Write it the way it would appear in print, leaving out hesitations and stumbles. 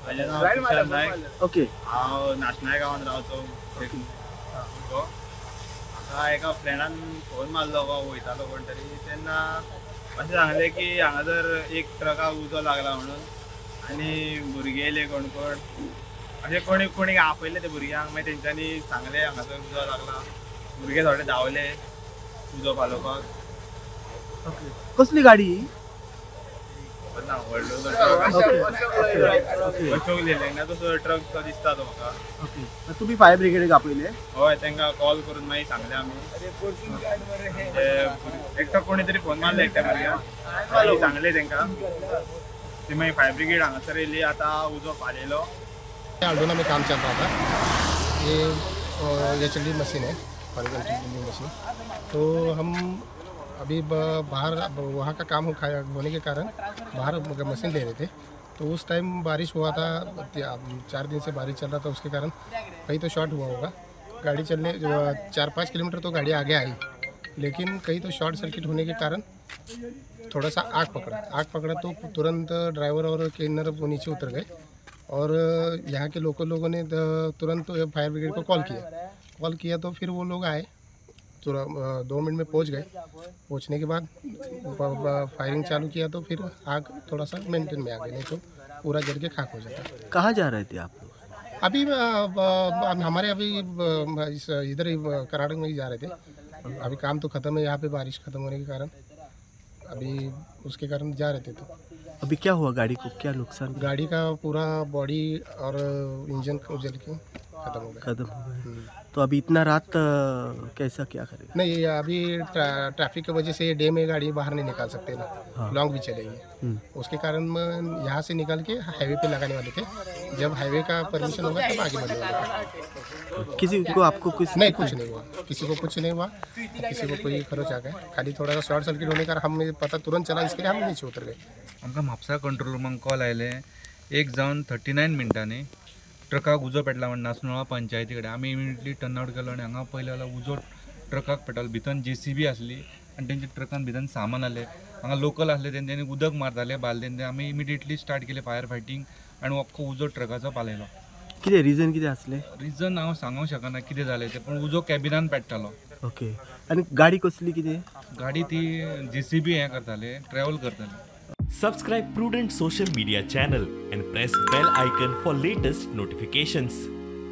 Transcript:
माझें नाव तुषार नायक. Okay. हांव नाशनाय गांवांत रावतो. म्हाका एका फ्रेंडान फोन मारलो वयतालो कोण तरी तेन्ना अशें सांगलें की हांगा जर एक ट्रकाक उजो लागला म्हणून आनी भुरगे येयले कोण कोण अशें कोणी आपयले ते भुरग्यांक मागीर तेंच्यांनी सांगलें हांगासर उजो लागला. भुरगे थोडे धांवले उजो पालोवपाक. ओके. कसली गाडी? व्हडलो ओके. अशोक लेलँगा तसो ट्रक तो दिसता तो म्हाका. ओके. तुमी फायर ब्रिगेडीक आपयले? हय तांकां कॉल करून मागीर सांगलें आमी. एकटो कोणी तरी फोन मारलो एकट्या भुरग्याक मागीर सांगलें तांकां. ती मागीर फायर ब्रिगेड हांगासर येयली. आतां उजो पालयलो. अल्डोना में काम चल रहा था. ये एचएलडी मशीन है, हॉरिजॉन्टल ड्रिलिंग मशीन. तो हम अभी बाहर वहाँ का काम होने के कारण बाहर मशीन ले रहे थे. तो उस टाइम बारिश हुआ था, 4 दिन से बारिश चल रहा था. उसके कारण कहीं तो शॉर्ट हुआ होगा. गाड़ी चलने 4-5 किलोमीटर तो गाड़ी आगे आई, लेकिन कहीं तो शॉर्ट सर्किट होने के कारण थोड़ा सा आग पकड़ा तो तुरंत ड्राइवर और क्लीनर वो नीचे उतर गए. और यहाँ के लोकल लोगों ने तुरंत फायर ब्रिगेड को कॉल किया तो फिर वो लोग आए. 2 मिनट में पहुँच गए. पहुँचने के बाद फायरिंग चालू किया तो फिर आग थोड़ा सा मेंटेन में आ गई, नहीं तो पूरा जल के खाक हो जाता. कहाँ जा रहे थे आप लोग? अभी हमारे इधर ही कर्नाटक में ही जा रहे थे. अभी काम तो ख़त्म है यहाँ पे, बारिश ख़त्म होने के कारण अभी उसके कारण जा रहे थे. तो अभी क्या हुआ? गाड़ी को क्या नुकसान? गाड़ी का पूरा बॉडी और इंजन जल के ख़त्म हो गया. तो अभी इतना रात कैसा क्या करेगा? नहीं, अभी ट्रैफिक की वजह से डे में गाड़ी बाहर नहीं निकाल सकते ना. हाँ. लॉन्ग भी चलेगी. उसके कारण यहाँ से निकाल के हाईवे पे लगाने वाले थे. जब हाईवे का परमिशन होगा तब आगे बढ़ने वाले. किसी को आपको कुछ नहीं, कुछ नहीं हुआ. किसी को कुछ नहीं हुआ. किसी को कोई खरोच आ गया. खाली थोड़ा सा शॉर्ट सर्किट होने का हमें पता तुरंत चला, इसके लिए हम नीचे उतर गए. आमकां म्हापसा कंट्रोल रूमाक कॉल आयले 1:39 मिनटांनी ट्रकाक उजो पेटला म्हण नासनोळा पंचायती कडेन. आमी इमिडियटली टर्न आवट केलो आनी हांगा पयले जाल्यार उजो ट्रकाक पेटलो. भितर JCB आसली आनी तेंच्या ट्रकान भितर सामान आसलें. हांगा लोकल आसले तेंच्यांनी उदक मारताले बालदेन. आमी इमिडियटली स्टार्ट केले फायर फायटींग आनी अख्खो उजो ट्रकाचो पालयलो. कितें रिजन कितें आसलें? रिजन हांव सांगूंक शकना कितें जालें तें, पूण उजो कॅबिनान पेट्टालो. ओके. आनी गाडी कसली कितें? गाडी ती JCB हें करताले, ट्रॅव्हल करताले. Subscribe Prudent social media channel and press bell icon for latest notifications.